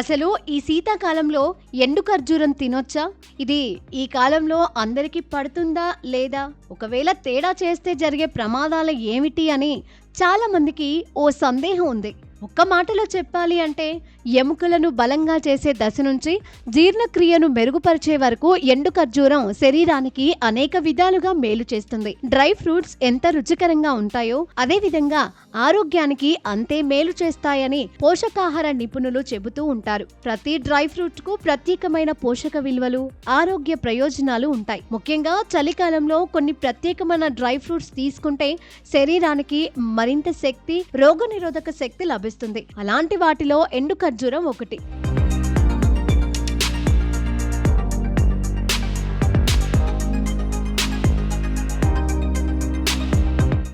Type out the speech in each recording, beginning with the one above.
అసలు ఈ శీతాకాలంలో ఎండు ఖర్జూరం తినొచ్చా? ఇది ఈ కాలంలో అందరికీ పడుతుందా లేదా? ఒకవేళ తేడా చేస్తే జరిగే ప్రమాదాలు ఏమిటి అని చాలా మందికి ఓ సందేహం ఉంది. ఒక్క మాటలో చెప్పాలి అంటే ఎముకలను బలంగా చేసే దశ నుంచి జీర్ణక్రియను మెరుగుపరిచే వరకు ఎండు ఖర్జూరం శరీరానికి అనేక విధాలుగా మేలు చేస్తుంది. డ్రై ఫ్రూట్స్ ఎంత రుచికరంగా ఉంటాయో అదే విధంగా ఆరోగ్యానికి అంతే మేలు చేస్తాయని పోషకాహార నిపుణులు చెబుతూ ఉంటారు. ప్రతి డ్రై ఫ్రూట్ కు ప్రత్యేకమైన పోషక విలువలు, ఆరోగ్య ప్రయోజనాలు ఉంటాయి. ముఖ్యంగా చలికాలంలో కొన్ని ప్రత్యేకమైన డ్రై ఫ్రూట్స్ తీసుకుంటే శరీరానికి మరింత శక్తి, రోగనిరోధక శక్తి లభిస్తుంది. అలాంటి వాటిలో ఎండు ఖర్జూరం ఒకటి.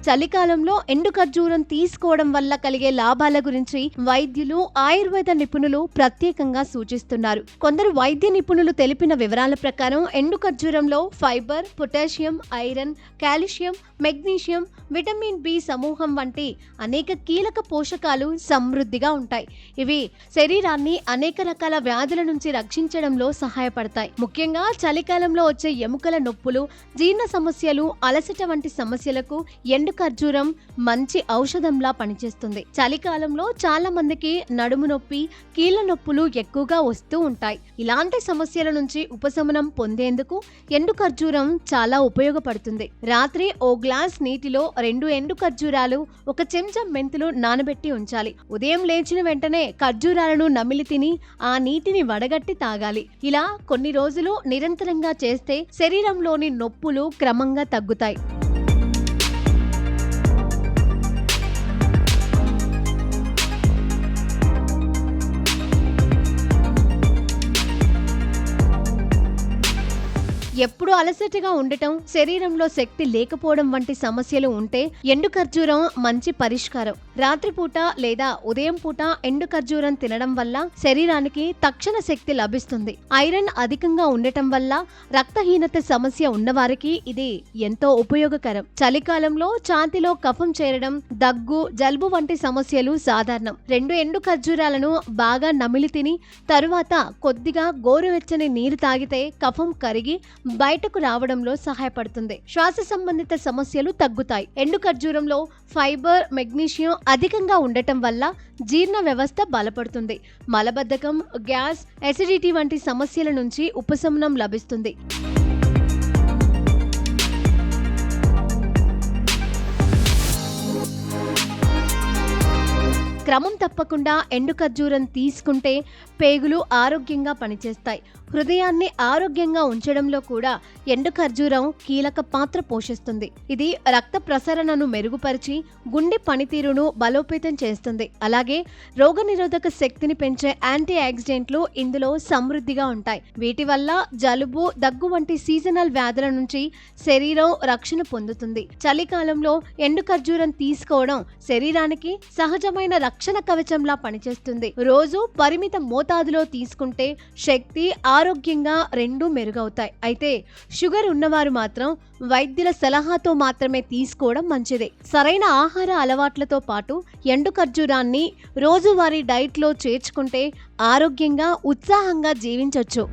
చలికాలంలో ఎండు ఖర్జూరం తీసుకోవడం వల్ల కలిగే లాభాల గురించి వైద్యులు, ఆయుర్వేద నిపుణులు ప్రత్యేకంగా సూచిస్తున్నారు. కొందరు వైద్య నిపుణులు తెలిపిన వివరాల ప్రకారం ఎండు ఖర్జూరంలో fibre, potassium, iron, calcium, magnesium, vitamin B సమూహం వంటి అనేక కీలక పోషకాలు సమృద్ధిగా ఉంటాయి. ఇవి శరీరాన్ని అనేక రకాల వ్యాధుల నుంచి రక్షించడంలో సహాయపడతాయి. ముఖ్యంగా చలికాలంలో వచ్చే ఎముకల నొప్పులు, జీర్ణ సమస్యలు, అలసట వంటి సమస్యలకు ఎండు ఖర్జూరం మంచి ఔషధంలా పనిచేస్తుంది. చలికాలంలో చాలా మందికి నడుము నొప్పి, కీళ్ల నొప్పులు ఎక్కువగా వస్తూ ఉంటాయి. ఇలాంటి సమస్యల నుంచి ఉపశమనం పొందేందుకు ఎండు ఖర్జూరం చాలా ఉపయోగపడుతుంది. రాత్రి ఓ గ్లాస్ నీటిలో 2 ఎండు ఖర్జూరాలు, 1 చెంచా మెంతులు నానబెట్టి ఉంచాలి. ఉదయం లేచిన వెంటనే ఖర్జూరాలను నమిలి తిని ఆ నీటిని వడగట్టి తాగాలి. ఇలా కొన్ని రోజులు నిరంతరంగా చేస్తే శరీరంలోని నొప్పులు క్రమంగా తగ్గుతాయి. ఎప్పుడు అలసటగా ఉండటం, శరీరంలో శక్తి లేకపోవడం వంటి సమస్యలు ఉంటే ఎండు ఖర్జూరం మంచి పరిష్కారం. రాత్రిపూట లేదా ఉదయం పూట ఎండు ఖర్జూరం తినడం వల్ల శరీరానికి తక్షణ శక్తి లభిస్తుంది. ఐరన్ అధికంగా ఉండటం వల్ల రక్తహీనత సమస్య ఉన్నవారికి ఇది ఎంతో ఉపయోగకరం. చలికాలంలో ఛాతీలో కఫం చేరడం, దగ్గు, జలుబు వంటి సమస్యలు సాధారణం. 2 ఎండు ఖర్జూరాలను బాగా నమిలి తిని తరువాత కొద్దిగా గోరువెచ్చని నీరు తాగితే కఫం కరిగి బయటకు రావడంలో సహాయపడుతుంది. శ్వాస సంబంధిత సమస్యలు తగ్గుతాయి. ఎండు ఖర్జూరంలో ఫైబర్, మెగ్నీషియం అధికంగా ఉండటం వల్ల జీర్ణ వ్యవస్థ బలపడుతుంది. మలబద్ధకం, గ్యాస్, ఎసిడిటీ వంటి సమస్యల నుంచి ఉపశమనం లభిస్తుంది. క్రమం తప్పకుండా ఎండు ఖర్జూరం తీసుకుంటే పేగులు ఆరోగ్యంగా పనిచేస్తాయి. హృదయాన్ని ఆరోగ్యంగా ఉంచడంలో కూడా ఎండు ఖర్జూరం కీలక పాత్ర పోషిస్తుంది. ఇది రక్త ప్రసరణను మెరుగుపరిచి గుండె పనితీరును బలోపేతం చేస్తుంది. అలాగే రోగనిరోధక శక్తిని పెంచే యాంటీ ఆక్సిడెంట్లు ఇందులో సమృద్ధిగా ఉంటాయి. వీటి వల్ల జలుబు, దగ్గు వంటి సీజనల్ వ్యాధుల నుంచి శరీరం రక్షణ పొందుతుంది. చలికాలంలో ఎండు ఖర్జూరం తీసుకోవడం శరీరానికి సహజమైన రక్షణ కవచంలా పనిచేస్తుంది. రోజు పరిమిత మోతాదులో తీసుకుంటే శక్తి, ఆరోగ్యంగా రెండూ మెరుగవుతాయి. అయితే షుగర్ ఉన్నవారు మాత్రం వైద్యుల సలహాతో మాత్రమే తీసుకోవడం మంచిది. సరైన ఆహార అలవాట్లతో పాటు ఎండు ఖర్జూరాన్ని రోజువారీ డైట్లో చేర్చుకుంటే ఆరోగ్యంగా, ఉత్సాహంగా జీవించవచ్చు.